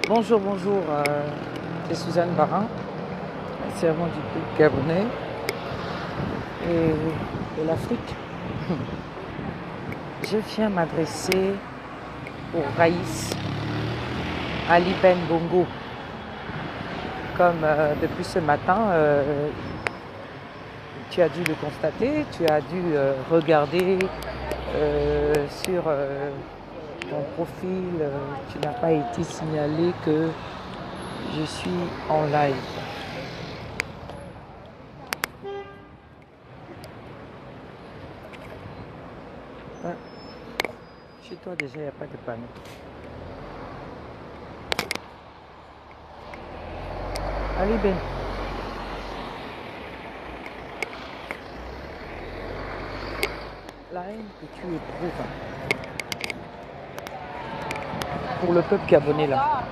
Bonjour, bonjour, c'est Suzanne Barin, servant du peuple gabonais et de l'Afrique. Je viens m'adresser au Raïs Ali Ben Bongo. Comme depuis ce matin, tu as dû le constater, tu as dû regarder sur ton profil, tu n'as pas été signalé que je suis en live. Ouais. Chez toi déjà, il n'y a pas de panneau. Ali Ben, la haine que tu éprouves pour le peuple gabonais là,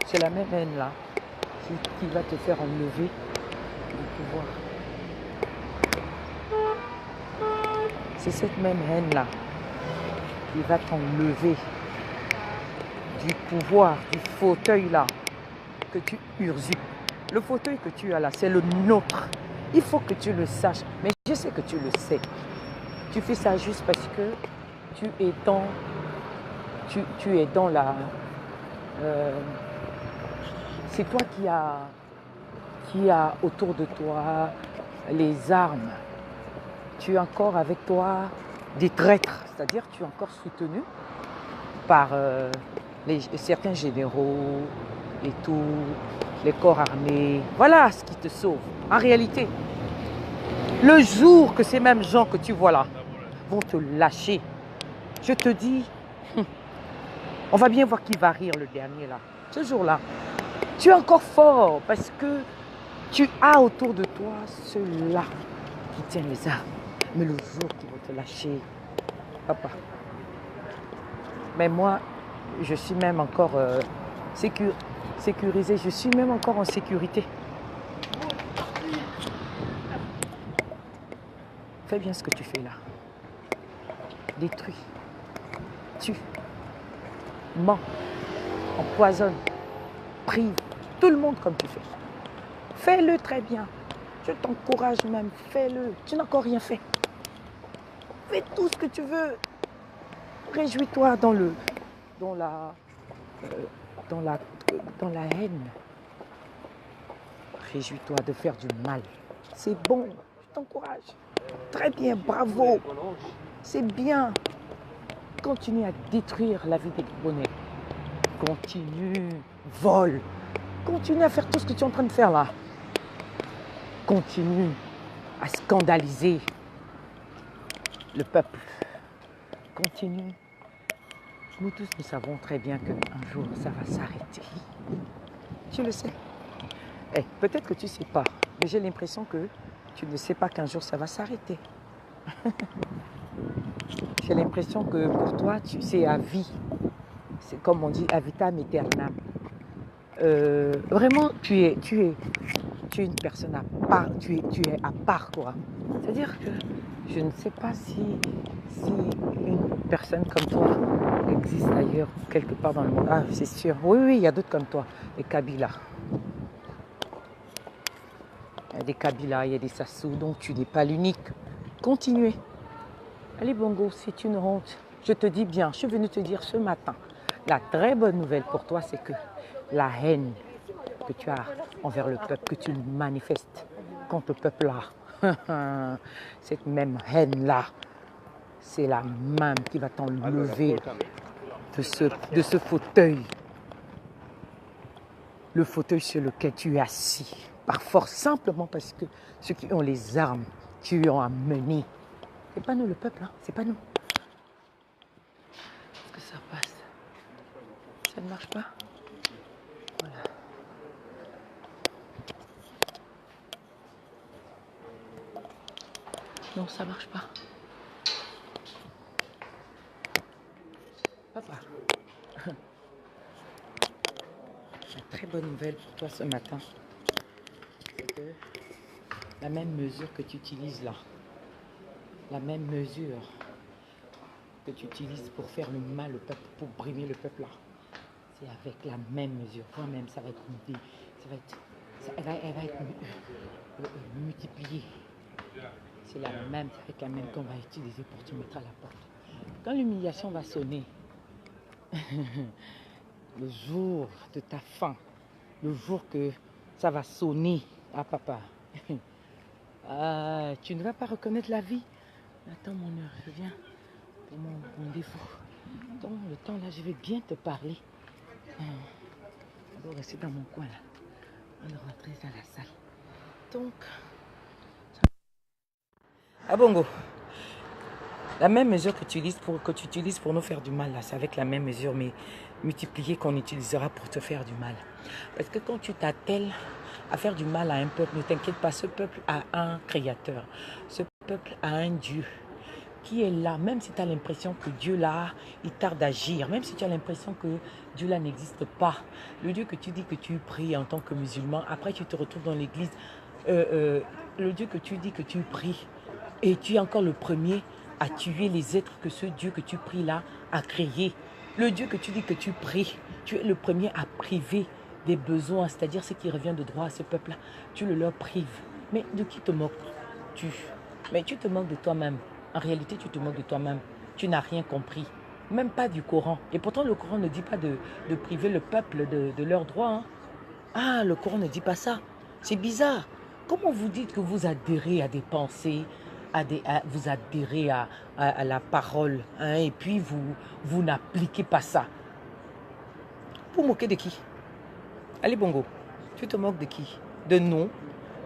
c'est la même haine là qui va te faire enlever du pouvoir. C'est cette même haine là qui va t'enlever du pouvoir, du fauteuil là que tu usurpes. Le fauteuil que tu as là, c'est le nôtre. Il faut que tu le saches. Mais je sais que tu le sais. Tu fais ça juste parce que tu es dans, tu es dans la... c'est toi qui a autour de toi les armes. Tu es encore avec toi des traîtres. C'est-à-dire tu es encore soutenu par certains généraux et tout, les corps armés. Voilà ce qui te sauve. En réalité, le jour que ces mêmes gens que tu vois là vont te lâcher, je te dis, on va bien voir qui va rire le dernier là. Ce jour-là, tu es encore fort parce que tu as autour de toi ceux-là qui tiennent les armes. Mais le jour qu'ils vont te lâcher, papa. Mais moi, je suis même encore sécurisé. Je suis même encore en sécurité. Fais bien ce que tu fais là. Détruis, tue, mens, empoisonne, prive tout le monde comme tu fais. Fais-le très bien. Je t'encourage même, fais-le. Tu n'as encore rien fait. Fais tout ce que tu veux. Réjouis-toi dans la, euh, dans la, dans la haine. Réjouis-toi de faire du mal. C'est bon, je t'encourage. Très bien, bravo. C'est bien. Continue à détruire la vie des Gabonais. Continue, vole. Continue à faire tout ce que tu es en train de faire là. Continue à scandaliser le peuple. Continue. Nous tous, nous savons très bien qu'un jour, ça va s'arrêter. Tu le sais. Peut-être que tu ne sais pas, mais j'ai l'impression que tu ne sais pas qu'un jour, ça va s'arrêter. J'ai l'impression que pour toi, c'est à vie. C'est comme on dit, à vitam aeternam. Vraiment, tu es une personne à part, tu es à part, quoi. C'est-à-dire que je ne sais pas si une personne comme toi existe ailleurs, quelque part dans le monde. Ah, c'est sûr. Oui, oui, il y a d'autres comme toi. Les Kabila. Il y a des Kabila, il y a des Sassou, donc tu n'es pas l'unique. Continuez. Allez, Bongo, c'est une honte. Je te dis bien, je suis venue te dire ce matin, la très bonne nouvelle pour toi, c'est que la haine que tu as envers le peuple, que tu manifestes contre le peuple-là, cette même haine-là, c'est la même qui va t'enlever de ce fauteuil. Le fauteuil sur lequel tu es assis, par force, simplement parce que ceux qui ont les armes, tu ont amené. C'est pas nous le peuple, hein, c'est pas nous. Est-ce que ça passe? Ça ne marche pas? Voilà. Non, ça marche pas. Papa, une très bonne nouvelle pour toi ce matin, c'est que la même mesure que tu utilises là, la même mesure que tu utilises pour faire le mal au peuple, pour brimer le peuple là, C'est avec la même mesure. Toi-même, ça va être multiplié. Elle va être multipliée. C'est la même, c'est avec la même qu'on va utiliser pour te mettre à la porte. Quand l'humiliation va sonner, le jour de ta fin, le jour que ça va sonner à papa, tu ne vas pas reconnaître la vie. Attends mon heure, je viens pour mon rendez-vous. Attends le temps là, je vais bien te parler. On doit rester dans mon coin là. On est rentré dans la salle. Donc, ah bongo, la même mesure que tu utilises pour nous faire du mal là, c'est avec la même mesure mais multipliée qu'on utilisera pour te faire du mal. Parce que quand tu t'attelles à faire du mal à un peuple, ne t'inquiète pas, ce peuple a un créateur, ce peuple a un Dieu qui est là, même si tu as l'impression que Dieu là, il tarde à agir, même si tu as l'impression que Dieu là n'existe pas, le Dieu que tu dis que tu pries en tant que musulman, après tu te retrouves dans l'église, le Dieu que tu dis que tu pries, et tu es encore le premier à tuer les êtres que ce Dieu que tu pries là a créé. Le Dieu que tu dis que tu pries, tu es le premier à priver des besoins, c'est-à-dire ce qui revient de droit à ce peuple-là. Tu le leur prives. Mais de qui te moques-tu? Mais tu te moques de toi-même. En réalité, tu te moques de toi-même. Tu n'as rien compris. Même pas du Coran. Et pourtant, le Coran ne dit pas de priver le peuple de leurs droits. Hein. Ah, le Coran ne dit pas ça. C'est bizarre. Comment vous dites que vous adhérez à des pensées, vous adhérez à la parole, hein, et puis vous n'appliquez pas ça? Vous moquez de qui? Allez bongo, tu te moques de qui? De nous?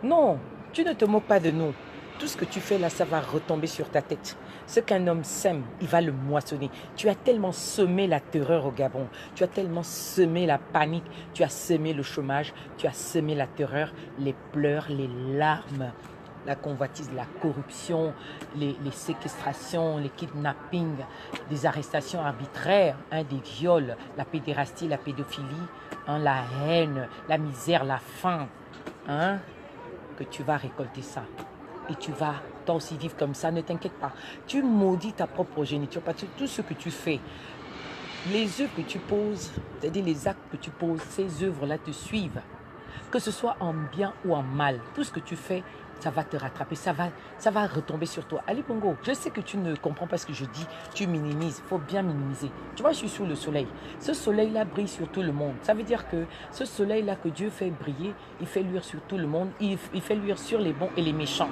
Non, tu ne te moques pas de nous. Tout ce que tu fais là, ça va retomber sur ta tête. Ce qu'un homme sème, il va le moissonner. Tu as tellement semé la terreur au Gabon. Tu as tellement semé la panique. Tu as semé le chômage. Tu as semé la terreur, les pleurs, les larmes, la convoitise, la corruption, les séquestrations, les kidnappings, des arrestations arbitraires, hein, des viols, la pédérastie, la pédophilie, hein, la haine, la misère, la faim. Hein, que tu vas récolter ça. Et tu vas toi aussi vivre comme ça, ne t'inquiète pas. Tu maudis ta propre progéniture parce que tout ce que tu fais, les œuvres que tu poses, c'est-à-dire les actes que tu poses, ces œuvres-là te suivent. Que ce soit en bien ou en mal, tout ce que tu fais, ça va te rattraper, ça va retomber sur toi. Allez Bongo, je sais que tu ne comprends pas ce que je dis, tu minimises, il faut bien minimiser. Tu vois, je suis sous le soleil. Ce soleil-là brille sur tout le monde. Ça veut dire que ce soleil-là que Dieu fait briller, il fait luire sur tout le monde, il fait luire sur les bons et les méchants.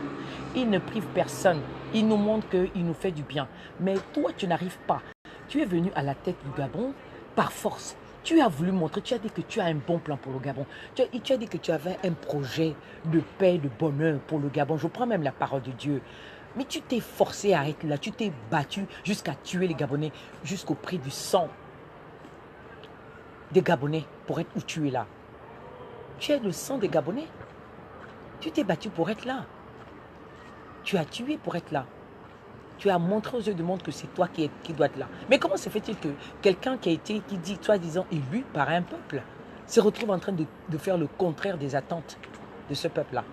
Il ne prive personne, il nous montre qu'il nous fait du bien. Mais toi, tu n'arrives pas. Tu es venu à la tête du Gabon par force. Tu as voulu montrer, tu as dit que tu as un bon plan pour le Gabon. Tu as dit que tu avais un projet de paix, de bonheur pour le Gabon. Je prends même la parole de Dieu. Mais tu t'es forcé à être là. Tu t'es battu jusqu'à tuer les Gabonais, jusqu'au prix du sang des Gabonais pour être où tu es là. Tu es le sang des Gabonais. Tu t'es battu pour être là. Tu as tué pour être là. Tu as montré aux yeux du monde que c'est toi qui dois être là. Mais comment se fait-il que quelqu'un qui dit, soi-disant, élu par un peuple, se retrouve en train de faire le contraire des attentes de ce peuple-là?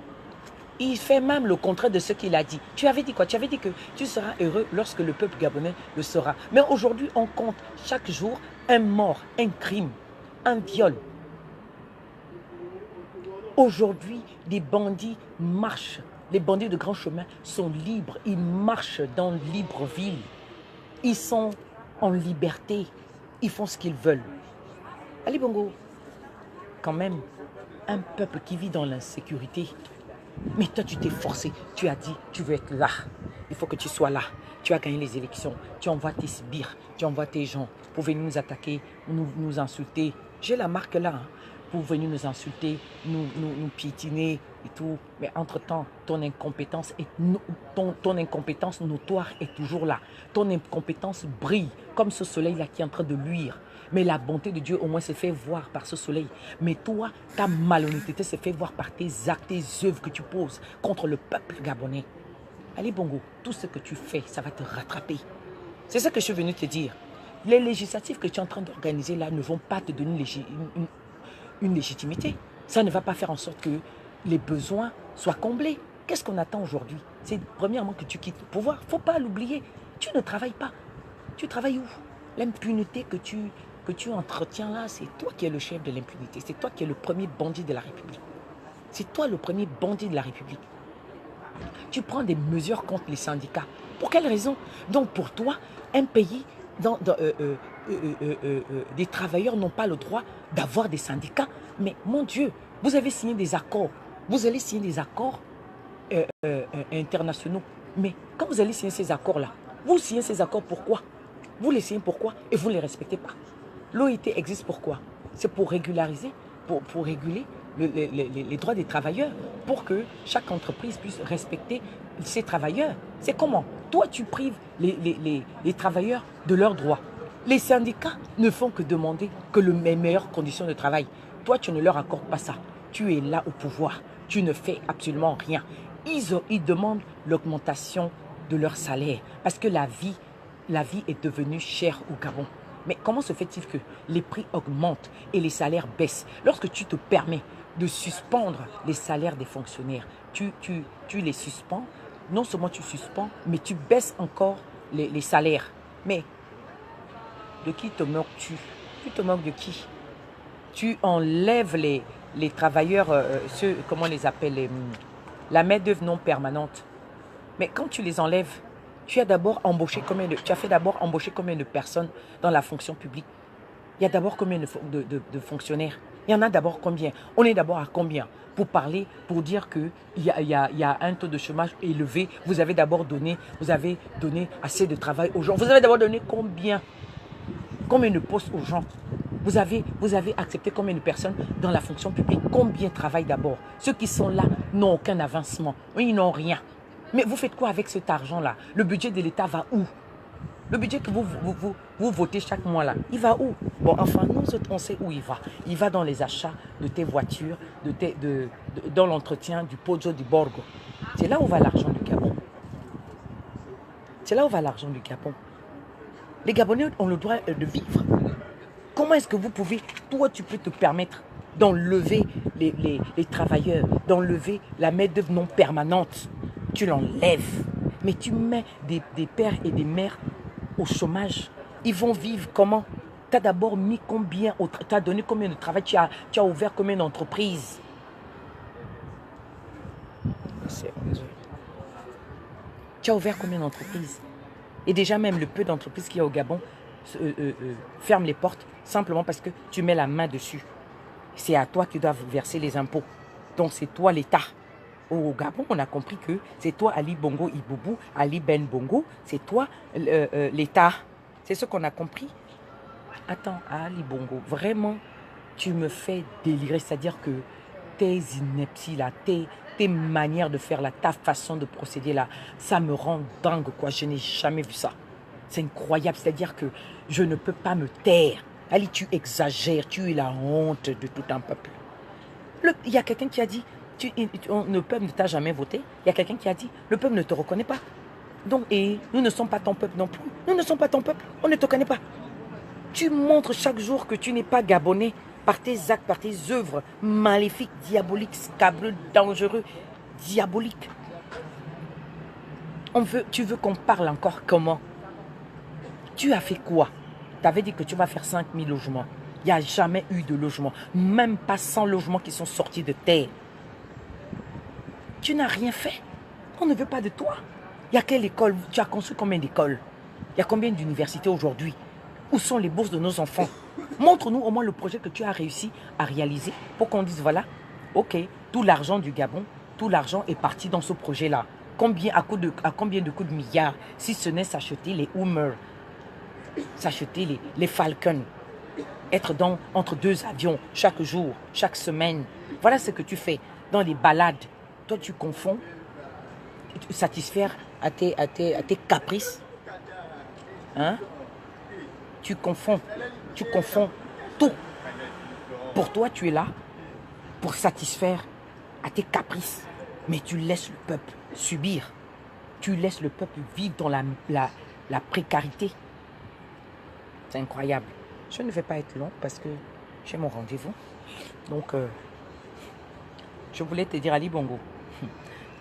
Il fait même le contraire de ce qu'il a dit. Tu avais dit quoi? Tu avais dit que tu seras heureux lorsque le peuple gabonais le sera. Mais aujourd'hui, on compte chaque jour un mort, un crime, un viol. Aujourd'hui, des bandits marchent. Les bandits de grand chemin sont libres. Ils marchent dans Libreville. Ils sont en liberté. Ils font ce qu'ils veulent. Ali Bongo, quand même, un peuple qui vit dans l'insécurité. Mais toi, tu t'es forcé. Tu as dit, tu veux être là. Il faut que tu sois là. Tu as gagné les élections. Tu envoies tes sbires. Tu envoies tes gens pour venir nous attaquer, nous insulter. J'ai la marque là. Hein. Pour venir nous insulter, nous piétiner et tout. Mais entre-temps, ton incompétence notoire est toujours là. Ton incompétence brille comme ce soleil-là qui est en train de luire. Mais la bonté de Dieu au moins se fait voir par ce soleil. Mais toi, ta malhonnêteté se fait voir par tes actes, tes œuvres que tu poses contre le peuple gabonais. Allez Bongo, tout ce que tu fais, ça va te rattraper. C'est ça que je suis venu te dire. Les législatives que tu es en train d'organiser là ne vont pas te donner une légitimité. Ça ne va pas faire en sorte que les besoins soient comblés. Qu'est-ce qu'on attend aujourd'hui? C'est premièrement que tu quittes le pouvoir. Il ne faut pas l'oublier. Tu ne travailles pas. Tu travailles où? L'impunité que tu que tu entretiens là, c'est toi qui es le chef de l'impunité. C'est toi qui es le premier bandit de la République. C'est toi le premier bandit de la République. Tu prends des mesures contre les syndicats. Pour quelle raison? Donc pour toi, un pays, des travailleurs n'ont pas le droit d'avoir des syndicats. Mais mon Dieu, vous avez signé des accords. Vous allez signer des accords internationaux. Mais quand vous allez signer ces accords-là, vous signez ces accords pourquoi? Vous les signez pourquoi? Et vous ne les respectez pas. L'OIT existe pourquoi? C'est pour régulariser, pour réguler les droits des travailleurs, pour que chaque entreprise puisse respecter ses travailleurs. C'est comment? Toi, tu prives les travailleurs de leurs droits. Les syndicats ne font que demander que les meilleures conditions de travail. Toi, tu ne leur accordes pas ça. Tu es là au pouvoir. Tu ne fais absolument rien. Ils demandent l'augmentation de leur salaire parce que la vie est devenue chère au Gabon. Mais comment se fait-il que les prix augmentent et les salaires baissent? Lorsque tu te permets de suspendre les salaires des fonctionnaires, tu les suspends. Non seulement tu suspends, mais tu baisses encore les salaires. Mais de qui te moques-tu? Tu te moques de qui? Tu enlèves les travailleurs, ceux, comment on les appelle, la main-d'œuvre non permanente. Mais quand tu les enlèves, tu as fait d'abord embaucher combien de personnes dans la fonction publique? Il y a d'abord combien de fonctionnaires? Il y en a d'abord combien? On est d'abord à combien? Pour parler, pour dire qu'il y a un taux de chômage élevé, vous avez donné assez de travail aux gens. Vous avez d'abord donné combien? Combien de postes aux gens? Vous avez accepté combien de personnes dans la fonction publique? Combien travaillent d'abord? Ceux qui sont là n'ont aucun avancement. Ils n'ont rien. Mais vous faites quoi avec cet argent-là? Le budget de l'État va où? Le budget que vous votez chaque mois là, il va où? Bon, enfin, nous autres, on sait où il va. Il va dans les achats de tes voitures, dans l'entretien du Pozo di Borgo. C'est là où va l'argent du Gabon. C'est là où va l'argent du Gabon. Les Gabonais ont le droit de vivre. Comment est-ce que vous pouvez, toi, tu peux te permettre d'enlever les travailleurs, d'enlever la main-d'œuvre non permanente? Tu l'enlèves. Mais tu mets des pères et des mères au chômage. Ils vont vivre comment? Tu as d'abord mis combien, tu as donné combien de travail, tu as ouvert combien d'entreprises? Tu as ouvert combien d'entreprises? Et déjà même le peu d'entreprises qu'il y a au Gabon ferment les portes simplement parce que tu mets la main dessus. C'est à toi que tu dois verser les impôts. Donc c'est toi l'État. Au Gabon, on a compris que c'est toi Ali Bongo Iboubou, Ali Ben Bongo, c'est toi l'État. C'est ce qu'on a compris. Attends, Ali Bongo, vraiment, tu me fais délirer. C'est-à-dire que tes inepties là, tes manières de faire là, ta façon de procéder là, ça me rend dingue quoi. Je n'ai jamais vu ça. C'est incroyable. C'est-à-dire que je ne peux pas me taire. Ali, tu exagères, tu es la honte de tout un peuple. Il y a quelqu'un qui a dit, le peuple ne t'a jamais voté. Il y a quelqu'un qui a dit, le peuple ne te reconnaît pas. Donc, et nous ne sommes pas ton peuple non plus. Nous ne sommes pas ton peuple, on ne te connaît pas. Tu montres chaque jour que tu n'es pas gabonais par tes actes, par tes œuvres maléfiques, diaboliques, scabreux, dangereux, diaboliques. Tu veux qu'on parle encore comment? Tu as fait quoi? Tu avais dit que tu vas faire 5000 logements. Il n'y a jamais eu de logement. Même pas 100 logements qui sont sortis de terre. Tu n'as rien fait. On ne veut pas de toi. Il y a quelle école? Tu as construit combien d'écoles? Il y a combien d'universités aujourd'hui? Où sont les bourses de nos enfants? Montre-nous au moins le projet que tu as réussi à réaliser pour qu'on dise voilà, ok, tout l'argent du Gabon, tout l'argent est parti dans ce projet-là. À combien de coups de milliards? Si ce n'est s'acheter les Hummer, s'acheter les Falcons, être entre deux avions chaque jour, chaque semaine. Voilà ce que tu fais dans les balades. Toi, tu confonds satisfaire à tes caprices. Hein? Tu confonds tout. Pour toi, tu es là pour satisfaire à tes caprices. Mais tu laisses le peuple subir. Tu laisses le peuple vivre dans la précarité. C'est incroyable. Je ne vais pas être long parce que j'ai mon rendez-vous. Donc, je voulais te dire, Ali Bongo,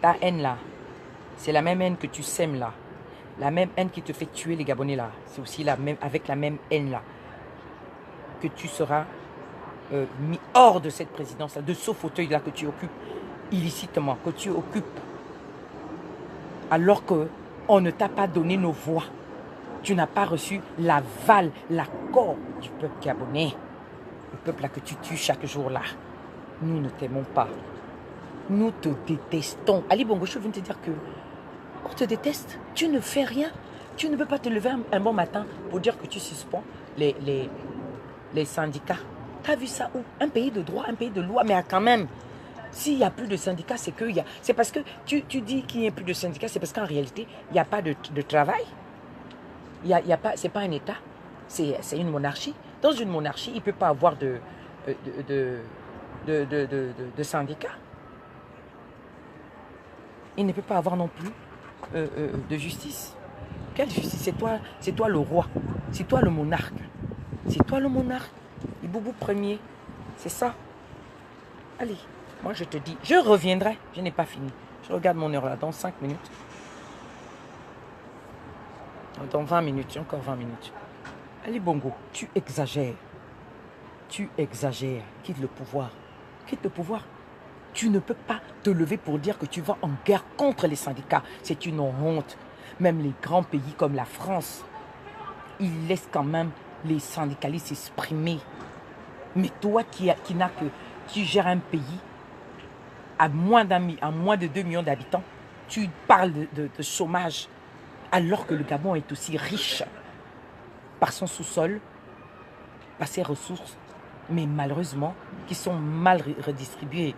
ta haine là, c'est la même haine que tu sèmes là. La même haine qui te fait tuer les Gabonais là. C'est aussi avec la même haine là. que tu seras mis hors de cette présidence-là, de ce fauteuil-là que tu occupes illicitement, que tu occupes, alors qu'on ne t'a pas donné nos voix. Tu n'as pas reçu l'aval, l'accord du peuple gabonais. Le peuple là que tu tues chaque jour là. Nous ne t'aimons pas. Nous te détestons. Ali Bongo, je viens de te dire que on te déteste. Tu ne fais rien. Tu ne peux pas te lever un bon matin pour dire que tu suspends les syndicats. Tu as vu ça où? Un pays de droit, un pays de loi, mais quand même, s'il n'y a plus de syndicats, c'est parce que tu dis qu'il n'y a plus de syndicats, c'est parce qu'en réalité, il n'y a pas de travail. C'est pas un État, c'est une monarchie. Dans une monarchie, il ne peut pas avoir de syndicats. Il ne peut pas avoir non plus de justice. Quelle justice? C'est toi le roi, c'est toi le monarque. C'est toi le monarque. Iboubou premier, c'est ça. Allez, moi je te dis, je reviendrai. Je n'ai pas fini. Je regarde mon heure là, dans 5 minutes. Dans 20 minutes, j'ai encore 20 minutes. Ali Bongo, tu exagères. Tu exagères. Quitte le pouvoir. Quitte le pouvoir. Tu ne peux pas te lever pour dire que tu vas en guerre contre les syndicats. C'est une honte. Même les grands pays comme la France, ils laissent quand même les syndicalistes s'exprimer. Mais toi qui gères un pays à moins de 2 millions d'habitants, tu parles de chômage, alors que le Gabon est aussi riche par son sous-sol, par ses ressources, mais qui sont mal redistribuées.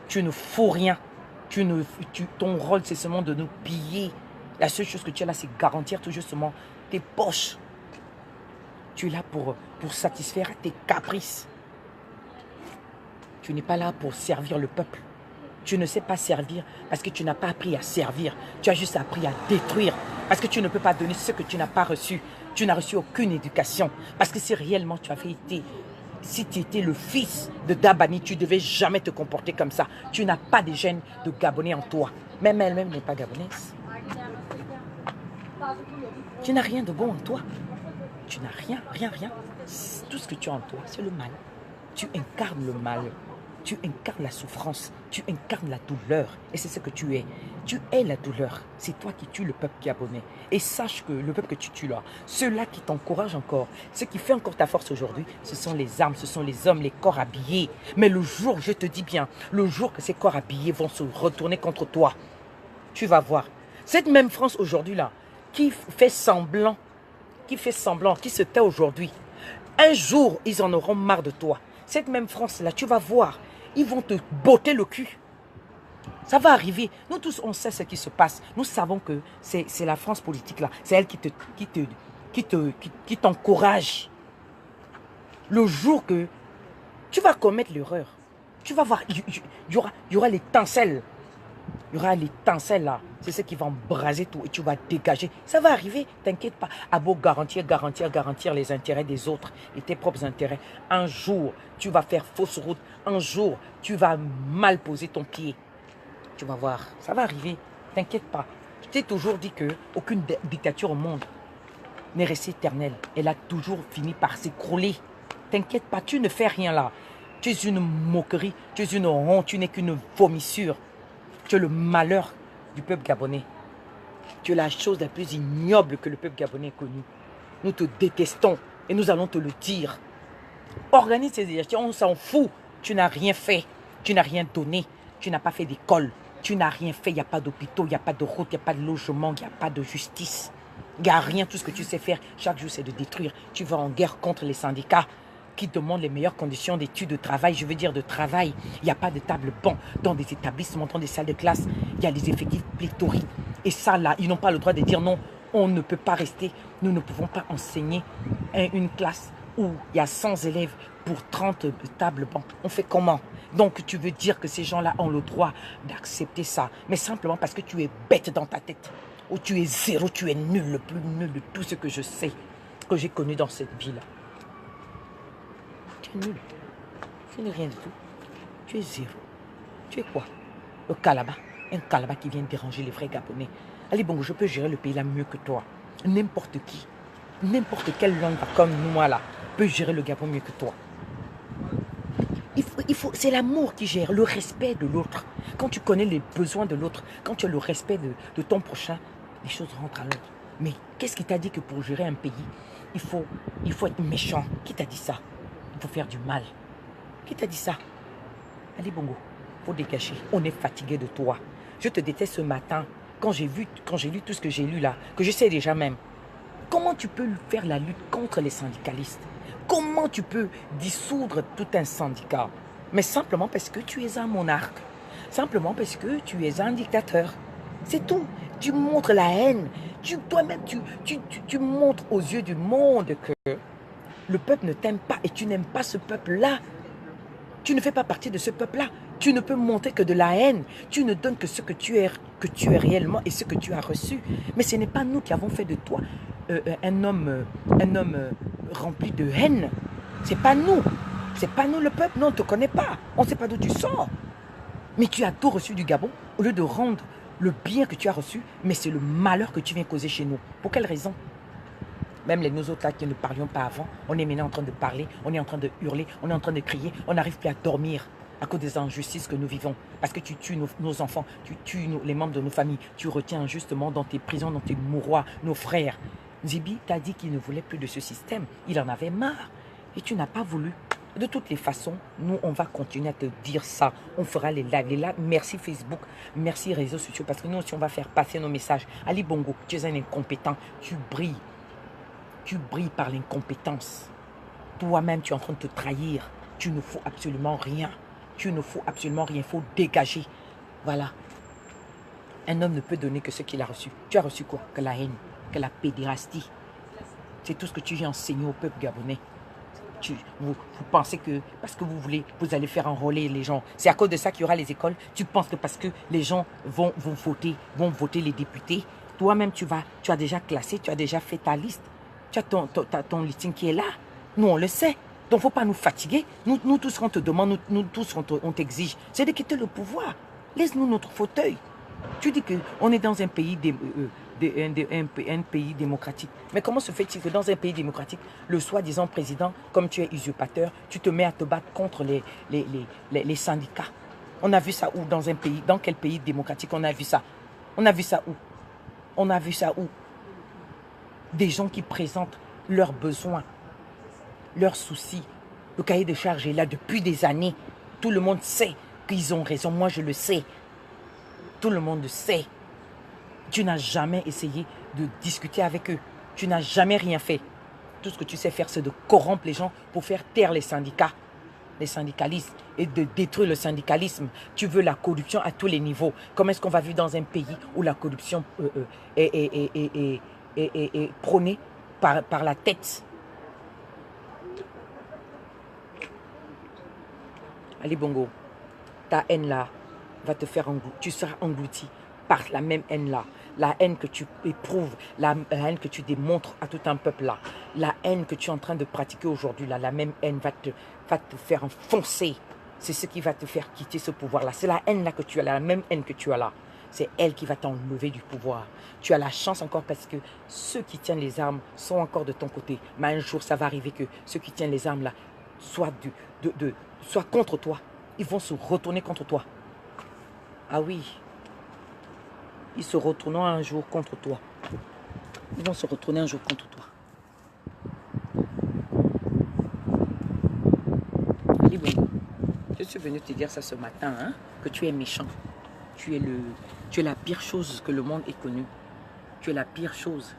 Tu ne fous rien. Ton rôle, c'est seulement de nous piller. La seule chose que tu as là, c'est garantir tout justement tes poches. Tu es là pour satisfaire tes caprices. Tu n'es pas là pour servir le peuple. Tu ne sais pas servir parce que tu n'as pas appris à servir. Tu as juste appris à détruire. Parce que tu ne peux pas donner ce que tu n'as pas reçu. Tu n'as reçu aucune éducation. Parce que si réellement si tu étais le fils de Dabani, tu ne devais jamais te comporter comme ça. Tu n'as pas de gènes de Gabonais en toi. Même elle-même n'est pas gabonaise. Tu n'as rien de bon en toi. Tu n'as rien. Tout ce que tu as en toi, c'est le mal. Tu incarnes le mal. Tu incarnes la souffrance. Tu incarnes la douleur. Et c'est ce que tu es. Tu es la douleur. C'est toi qui tues le peuple gabonais. Et sache que le peuple que tu tues là, ceux-là qui t'encouragent encore, ce qui fait encore ta force aujourd'hui, ce sont les armes, ce sont les hommes, les corps habillés. Mais le jour, je te dis bien, le jour que ces corps habillés vont se retourner contre toi, tu vas voir. Cette même France aujourd'hui là, qui fait semblant, qui se tait aujourd'hui, un jour, ils en auront marre de toi. Cette même France là, tu vas voir, ils vont te botter le cul. Ça va arriver. Nous tous, on sait ce qui se passe. Nous savons que c'est la France politique là. C'est elle qui t'encourage. Le jour que tu vas commettre l'erreur, tu vas voir, il y aura l'étincelle. Il y aura l'étincelle là. C'est ce qui va embraser tout et tu vas dégager. Ça va arriver, t'inquiète pas. À beau garantir les intérêts des autres et tes propres intérêts. Un jour, tu vas faire fausse route. Un jour, tu vas mal poser ton pied. Tu vas voir, ça va arriver. T'inquiète pas. Je t'ai toujours dit qu'aucune dictature au monde n'est restée éternelle. Elle a toujours fini par s'écrouler. T'inquiète pas, tu ne fais rien là. Tu es une moquerie, tu es une honte, tu n'es qu'une vomissure. Tu es le malheur du peuple gabonais. Tu es la chose la plus ignoble que le peuple gabonais ait connue. Nous te détestons et nous allons te le dire. Organise ces élections, on s'en fout. Tu n'as rien fait, tu n'as rien donné, tu n'as pas fait d'école, tu n'as rien fait, il n'y a pas d'hôpitaux, il n'y a pas de route, il n'y a pas de logement, il n'y a pas de justice. Il n'y a rien, tout ce que tu sais faire chaque jour c'est de détruire. Tu vas en guerre contre les syndicats qui demandent les meilleures conditions d'études, de travail, je veux dire de travail. Il n'y a pas de table banc dans des établissements, dans des salles de classe. Il y a des effectifs pléthoriques. Et ça là, ils n'ont pas le droit de dire non, on ne peut pas rester, nous ne pouvons pas enseigner une classe où il y a 100 élèves pour 30 tables bancs. On fait comment? Donc tu veux dire que ces gens-là ont le droit d'accepter ça, mais simplement parce que tu es bête dans ta tête, ou tu es zéro, tu es nul, le plus nul de tout ce que je sais, que j'ai connu dans cette vie-là. Tu es nul. Tu n'es rien du tout. Tu es zéro. Tu es quoi? Le Kalaba. Un Kalaba qui vient déranger les vrais Gabonais. Allez, bon, je peux gérer le pays là mieux que toi. N'importe qui. N'importe quelle langue comme moi là. peut gérer le Gabon mieux que toi. C'est l'amour qui gère, le respect de l'autre. Quand tu connais les besoins de l'autre, quand tu as le respect de ton prochain, les choses rentrent à l'ordre. Mais qu'est-ce qui t'a dit que pour gérer un pays, il faut être méchant? Qui t'a dit ça? Il faut faire du mal. Qui t'a dit ça? Allez Bongo, il faut dégager. On est fatigué de toi. Je te déteste ce matin, quand j'ai lu tout ce que j'ai lu là, que je sais déjà même. Comment tu peux faire la lutte contre les syndicalistes? Comment tu peux dissoudre tout un syndicat? Mais simplement parce que tu es un monarque. Simplement parce que tu es un dictateur. C'est tout. Tu montres la haine. Toi-même, tu montres aux yeux du monde que le peuple ne t'aime pas et tu n'aimes pas ce peuple-là. Tu ne fais pas partie de ce peuple-là. Tu ne peux montrer que de la haine. Tu ne donnes que ce que tu es réellement et ce que tu as reçu. Mais ce n'est pas nous qui avons fait de toi un homme rempli de haine. C'est pas nous. C'est pas nous le peuple. Non, on ne te connaît pas. On ne sait pas d'où tu sors. Mais tu as tout reçu du Gabon au lieu de rendre le bien que tu as reçu. Mais c'est le malheur que tu viens causer chez nous. Pour quelle raison? Même nous autres là qui ne parlions pas avant, on est maintenant en train de parler, on est en train de hurler, on est en train de crier, on n'arrive plus à dormir à cause des injustices que nous vivons. Parce que tu tues nos enfants, tu tues les membres de nos familles, tu retiens injustement dans tes prisons, dans tes mouroirs, nos frères. Zibi t'a dit qu'il ne voulait plus de ce système, il en avait marre et tu n'as pas voulu. De toutes les façons, nous on va continuer à te dire ça, on fera les lives. Les lives, merci Facebook, merci réseaux sociaux, parce que nous aussi on va faire passer nos messages. Ali Bongo, tu es un incompétent, tu brilles. Tu brilles par l'incompétence. Toi-même, tu es en train de te trahir. Tu ne faut absolument rien. Tu ne faut absolument rien. Il faut dégager. Voilà. Un homme ne peut donner que ce qu'il a reçu. Tu as reçu quoi? Que la haine, que la pédérastie. C'est tout ce que tu viens enseigner au peuple gabonais. Vous pensez que parce que vous allez faire enrôler les gens, c'est à cause de ça qu'il y aura les écoles? Tu penses que parce que les gens vont voter les députés, toi-même tu as déjà classé, tu as déjà fait ta liste. Tu as ton listing qui est là. Nous, on le sait. Donc, il ne faut pas nous fatiguer. Nous tous, on te demande, nous tous, on t'exige. C'est de quitter le pouvoir. Laisse-nous notre fauteuil. Tu dis qu'on est dans un pays, un pays démocratique. Mais comment se fait-il que dans un pays démocratique, le soi-disant président, comme tu es usurpateur, tu te mets à te battre contre les syndicats? On a vu ça où dans un pays? Dans quel pays démocratique on a vu ça? On a vu ça où? On a vu ça où? Des gens qui présentent leurs besoins, leurs soucis. Le cahier de charges est là depuis des années. Tout le monde sait qu'ils ont raison. Moi, je le sais. Tout le monde le sait. Tu n'as jamais essayé de discuter avec eux. Tu n'as jamais rien fait. Tout ce que tu sais faire, c'est de corrompre les gens pour faire taire les syndicats, les syndicalistes, et de détruire le syndicalisme. Tu veux la corruption à tous les niveaux. Comment est-ce qu'on va vivre dans un pays où la corruption est prôné par la tête? Allez Bongo, ta haine là va te faire engloutir. Tu seras englouti par la même haine là. La haine que tu éprouves, la haine que tu démontres à tout un peuple là. La haine que tu es en train de pratiquer aujourd'hui là. La même haine va te faire enfoncer. C'est ce qui va te faire quitter ce pouvoir là. C'est la haine là que tu as là, la même haine que tu as là. C'est elle qui va t'enlever du pouvoir. Tu as la chance encore parce que ceux qui tiennent les armes sont encore de ton côté. Mais un jour, ça va arriver que ceux qui tiennent les armes là soient contre toi. Ils vont se retourner contre toi. Ah oui. Ils se retourneront un jour contre toi. Ils vont se retourner un jour contre toi. Allez, bon. Je suis venu te dire ça ce matin, hein, que tu es méchant. Tu es la pire chose que le monde ait connue. Tu es la pire chose.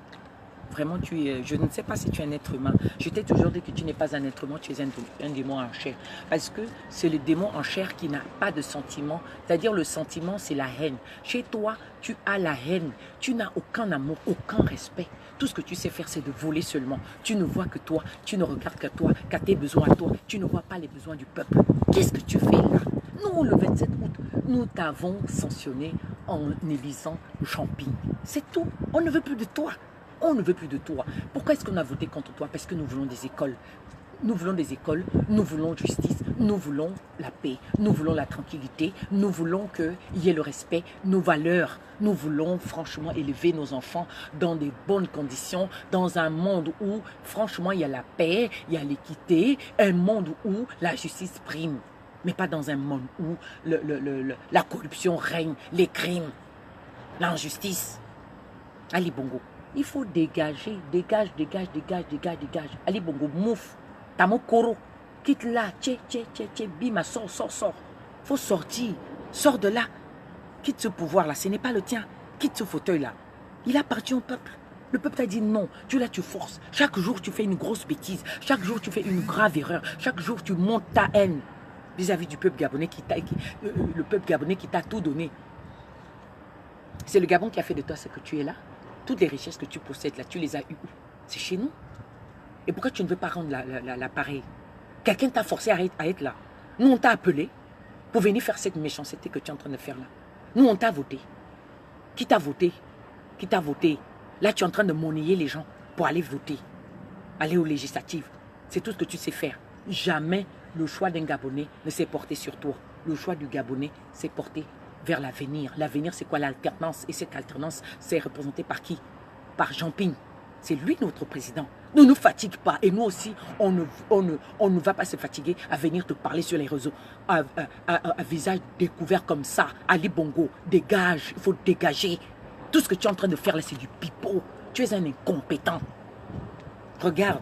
Vraiment, je ne sais pas si tu es un être humain. Je t'ai toujours dit que tu n'es pas un être humain, tu es un démon en chair. Parce que c'est le démon en chair qui n'a pas de sentiment. C'est-à-dire le sentiment, c'est la haine. Chez toi, tu as la haine. Tu n'as aucun amour, aucun respect. Tout ce que tu sais faire, c'est de voler seulement. Tu ne vois que toi. Tu ne regardes que toi, qu'à tes besoins à toi. Tu ne vois pas les besoins du peuple. Qu'est-ce que tu fais là? Nous, le 27 août, nous t'avons sanctionné en élisant Champi. C'est tout. On ne veut plus de toi. On ne veut plus de toi. Pourquoi est-ce qu'on a voté contre toi? Parce que nous voulons des écoles. Nous voulons des écoles, nous voulons justice, nous voulons la paix, nous voulons la tranquillité, nous voulons qu'il y ait le respect, nos valeurs. Nous voulons franchement élever nos enfants dans des bonnes conditions, dans un monde où franchement il y a la paix, il y a l'équité, un monde où la justice prime. Mais pas dans un monde où la corruption règne, les crimes, l'injustice. Ali Bongo, il faut dégager, dégage. Ali Bongo, mouf, tamo koro, quitte là, tché, bima, sors. Faut sortir, sors de là. Quitte ce pouvoir-là, ce n'est pas le tien. Quitte ce fauteuil-là. Il appartient au peuple. Le peuple t'a dit non, tu là tu forces. Chaque jour tu fais une grosse bêtise. Chaque jour tu fais une grave erreur. Chaque jour tu montes ta haine vis-à-vis du peuple gabonais le peuple gabonais qui t'a tout donné. C'est le Gabon qui a fait de toi ce que tu es là. Toutes les richesses que tu possèdes là, tu les as eues. C'est chez nous. Et pourquoi tu ne veux pas rendre l'appareil? Quelqu'un t'a forcé à être là. Nous on t'a appelé pour venir faire cette méchanceté que tu es en train de faire là. Nous, on t'a voté. Qui t'a voté? Qui t'a voté? Là, tu es en train de monnayer les gens pour aller voter. Aller aux législatives. C'est tout ce que tu sais faire. Jamais le choix d'un Gabonais ne s'est porté sur toi. Le choix du Gabonais s'est porté vers l'avenir. L'avenir, c'est quoi? L'alternance. Et cette alternance, c'est représenté par qui? Par Jean Ping. C'est lui notre président. Ne nous fatigue pas. Et nous aussi, on ne va pas se fatiguer à venir te parler sur les réseaux. À visage découvert comme ça. Ali Bongo, dégage. Il faut dégager. Tout ce que tu es en train de faire là, c'est du pipeau. Tu es un incompétent. Regarde,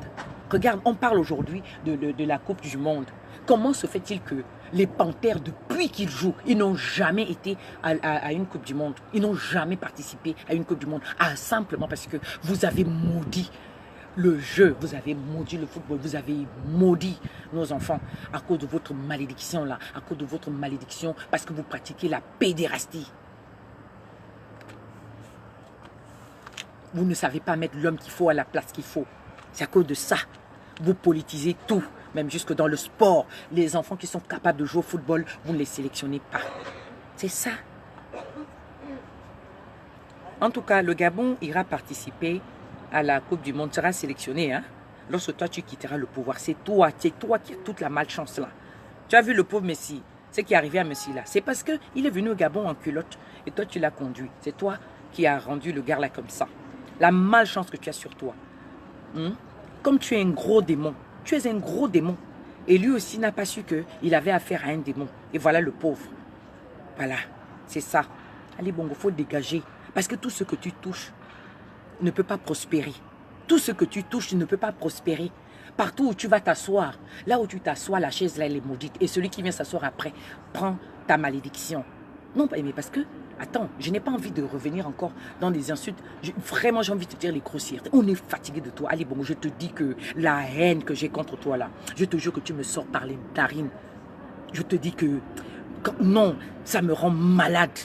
on parle aujourd'hui de la Coupe du Monde. Comment se fait-il que les Panthères, depuis qu'ils jouent, ils n'ont jamais été à une Coupe du Monde. Ils n'ont jamais participé à une Coupe du Monde. Simplement parce que vous avez maudit le jeu, vous avez maudit le football, vous avez maudit nos enfants à cause de votre malédiction là, à cause de votre malédiction parce que vous pratiquez la pédérastie. Vous ne savez pas mettre l'homme qu'il faut à la place qu'il faut. C'est à cause de ça. Vous politisez tout, même jusque dans le sport. Les enfants qui sont capables de jouer au football, vous ne les sélectionnez pas. C'est ça. En tout cas, le Gabon ira participer à la Coupe du Monde, sera sélectionné. Hein? Lorsque toi, tu quitteras le pouvoir, c'est toi qui as toute la malchance là. Tu as vu le pauvre Messi, ce qui est arrivé à Messi là. C'est parce qu'il est venu au Gabon en culotte et toi, tu l'as conduit. C'est toi qui as rendu le gars là comme ça. La malchance que tu as sur toi. Comme tu es un gros démon, tu es un gros démon. Et lui aussi n'a pas su qu'il avait affaire à un démon. Et voilà le pauvre. Voilà, c'est ça. Allez, Bongo, il faut dégager. Parce que tout ce que tu touches ne peut pas prospérer. Tout ce que tu touches ne peut pas prospérer. Partout où tu vas t'asseoir, là où tu t'assois, la chaise là, elle est maudite. Et celui qui vient s'asseoir après prend ta malédiction. Non, mais parce que, attends, je n'ai pas envie de revenir encore dans des insultes. Vraiment, j'ai envie de te dire les grossièretés. On est fatigué de toi. Allez, bon, je te dis que la haine que j'ai contre toi là, je te jure que tu me sors par les narines. Je te dis que, non, ça me rend malade.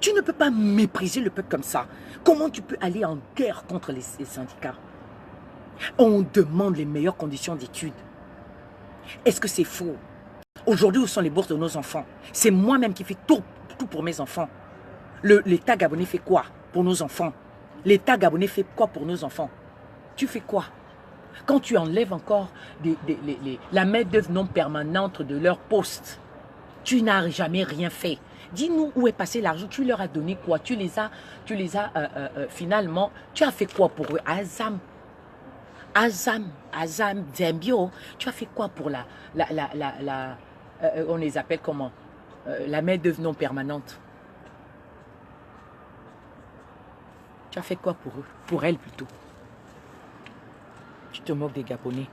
Tu ne peux pas mépriser le peuple comme ça. Comment tu peux aller en guerre contre les syndicats? On demande les meilleures conditions d'études. Est-ce que c'est faux? Aujourd'hui, où sont les bourses de nos enfants? C'est moi-même qui fais tout pour mes enfants. L'État gabonais fait quoi pour nos enfants? L'État gabonais fait quoi pour nos enfants? Tu fais quoi? Quand tu enlèves encore la main-d'œuvre non permanente de leur poste, tu n'as jamais rien fait. Dis-nous où est passé l'argent, tu leur as donné quoi? Tu les as finalement, tu as fait quoi pour eux? Azam, Zembio, tu as fait quoi pour on les appelle comment? La main-d'œuvre non permanente. Tu as fait quoi pour eux? Pour elle plutôt. Tu te moques des Gabonais.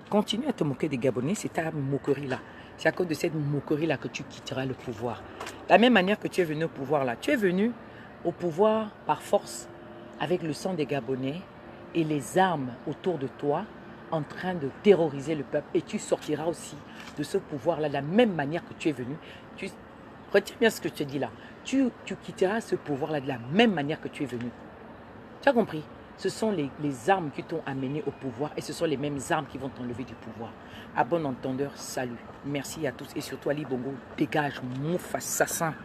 Continue à te moquer des Gabonais, c'est ta moquerie là. C'est à cause de cette moquerie là que tu quitteras le pouvoir. De la même manière que tu es venu au pouvoir là. Tu es venu au pouvoir par force avec le sang des Gabonais et les armes autour de toi en train de terroriser le peuple. Et tu sortiras aussi de ce pouvoir-là de la même manière que tu es venu. Retiens bien ce que je te dis là. Tu quitteras ce pouvoir-là de la même manière que tu es venu. Tu as compris? Ce sont les armes qui t'ont amené au pouvoir et ce sont les mêmes armes qui vont t'enlever du pouvoir. À bon entendeur, salut. Merci à tous et surtout Ali Bongo, dégage, mouf assassin.